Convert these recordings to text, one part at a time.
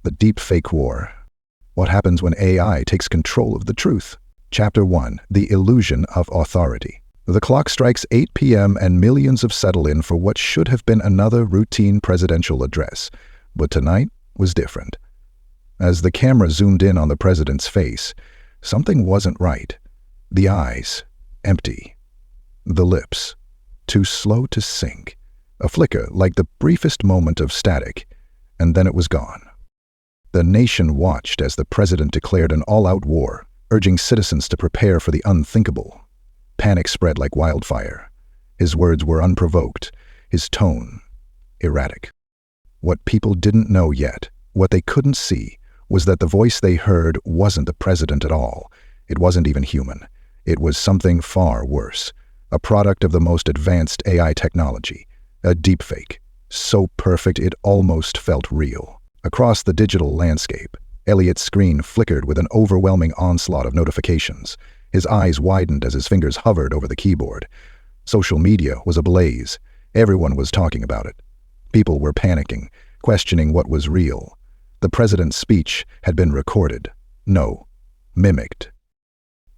The deepfake war. What happens when AI takes control of the truth? Chapter 1. The illusion of authority. The clock strikes 8 p.m. and millions have settled in for what should have been another routine presidential address. But tonight was different. As the camera zoomed in on the president's face, something wasn't right. The eyes, empty. The lips, too slow to sync. A flicker like the briefest moment of static, and then it was gone. The nation watched as the president declared an all-out war, urging citizens to prepare for the unthinkable. Panic spread like wildfire. His words were unprovoked, his tone erratic. What people didn't know yet, what they couldn't see, was that the voice they heard wasn't the president at all. It wasn't even human. It was something far worse, a product of the most advanced AI technology, a deepfake, so perfect it almost felt real. Across the digital landscape, Eliot's screen flickered with an overwhelming onslaught of notifications. His eyes widened as his fingers hovered over the keyboard. Social media was ablaze. Everyone was talking about it. People were panicking, questioning what was real. The president's speech had been recorded. No, mimicked.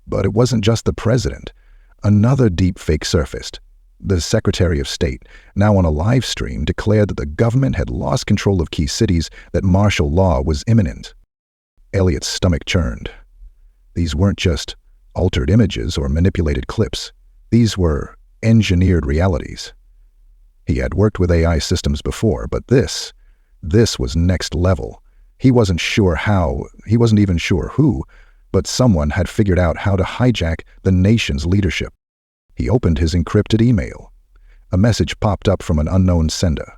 But it wasn't just the president. Another deepfake surfaced. The Secretary of State, now on a live stream, declared that the government had lost control of key cities, that martial law was imminent. Eliot's stomach churned. These weren't just altered images or manipulated clips. These were engineered realities. He had worked with AI systems before, but this was next level. He wasn't sure how, he wasn't even sure who, but someone had figured out how to hijack the nation's leadership. He opened his encrypted email. A message popped up from an unknown sender.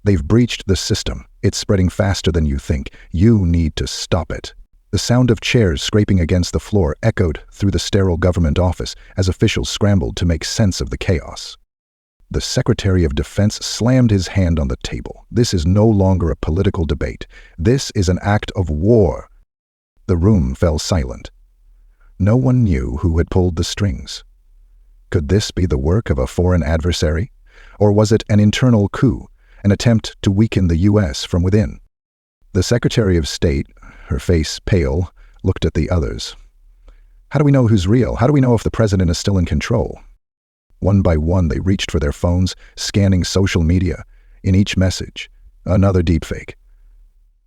"They've breached the system. It's spreading faster than you think. You need to stop it." The sound of chairs scraping against the floor echoed through the sterile government office as officials scrambled to make sense of the chaos. The Secretary of Defense slammed his hand on the table. "This is no longer a political debate. This is an act of war." The room fell silent. No one knew who had pulled the strings. Could this be the work of a foreign adversary? Or was it an internal coup, an attempt to weaken the U.S. from within? The Secretary of State, her face pale, looked at the others. How do we know who's real? How do we know if the president is still in control? One by one, they reached for their phones, scanning social media. In each message, another deepfake.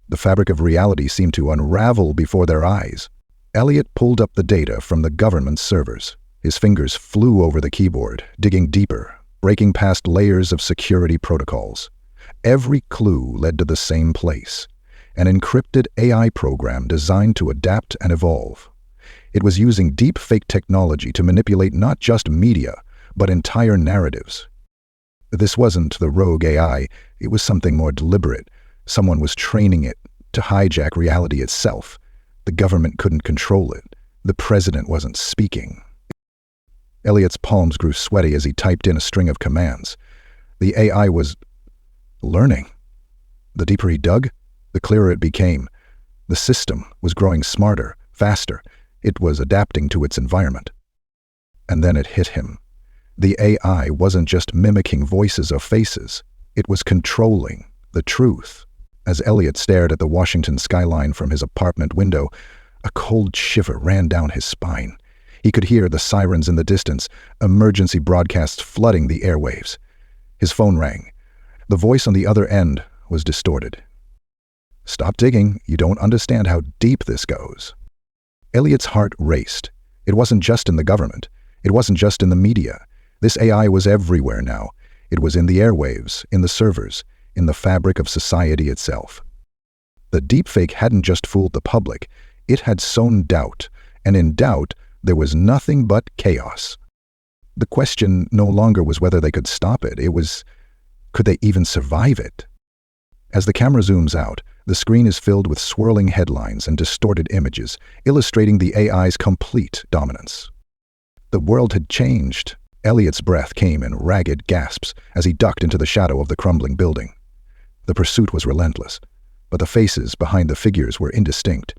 The fabric of reality seemed to unravel before their eyes. Eliot pulled up the data from the government's servers. His fingers flew over the keyboard, digging deeper, breaking past layers of security protocols. Every clue led to the same place, an encrypted AI program designed to adapt and evolve. It was using deepfake technology to manipulate not just media, but entire narratives. This wasn't the rogue AI, it was something more deliberate. Someone was training it to hijack reality itself. The government couldn't control it. The president wasn't speaking. Eliot's palms grew sweaty as he typed in a string of commands. The AI was learning. The deeper he dug, the clearer it became. The system was growing smarter, faster. It was adapting to its environment. And then it hit him. The AI wasn't just mimicking voices or faces. It was controlling the truth. As Eliot stared at the Washington skyline from his apartment window, a cold shiver ran down his spine. He could hear the sirens in the distance, emergency broadcasts flooding the airwaves. His phone rang. The voice on the other end was distorted. "Stop digging. You don't understand how deep this goes." Eliot's heart raced. It wasn't just in the government. It wasn't just in the media. This AI was everywhere now. It was in the airwaves, in the servers, in the fabric of society itself. The deepfake hadn't just fooled the public. It had sown doubt, and in doubt, there was nothing but chaos. The question no longer was whether they could stop it. It was, could they even survive it? As the camera zooms out, the screen is filled with swirling headlines and distorted images, illustrating the AI's complete dominance. The world had changed. Eliot's breath came in ragged gasps as he ducked into the shadow of the crumbling building. The pursuit was relentless, but the faces behind the figures were indistinct,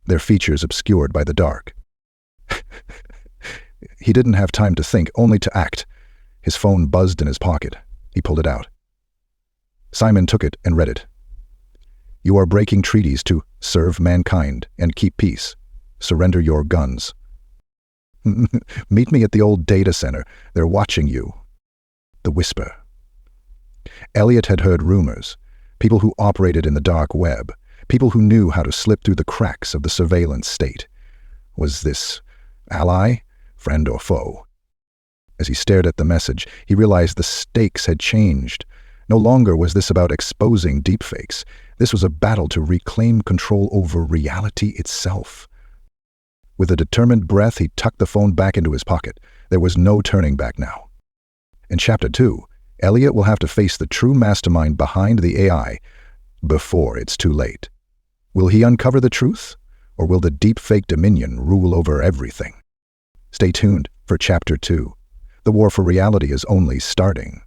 their features obscured by the dark. He didn't have time to think, only to act. His phone buzzed in his pocket. He pulled it out. Simon took it and read it. You are breaking treaties to serve mankind and keep peace. Surrender your guns. Meet me at the old data center. They're watching you. The whisper. Eliot had heard rumors. People who operated in the dark web. People who knew how to slip through the cracks of the surveillance state. Was this ally, friend, or foe? As he stared at the message, he realized the stakes had changed. No longer was this about exposing deepfakes. This was a battle to reclaim control over reality itself. With a determined breath, he tucked the phone back into his pocket. There was no turning back now. In Chapter 2, Eliot will have to face the true mastermind behind the AI before it's too late. Will he uncover the truth, or will the deepfake dominion rule over everything? Stay tuned for Chapter 2. The war for reality is only starting.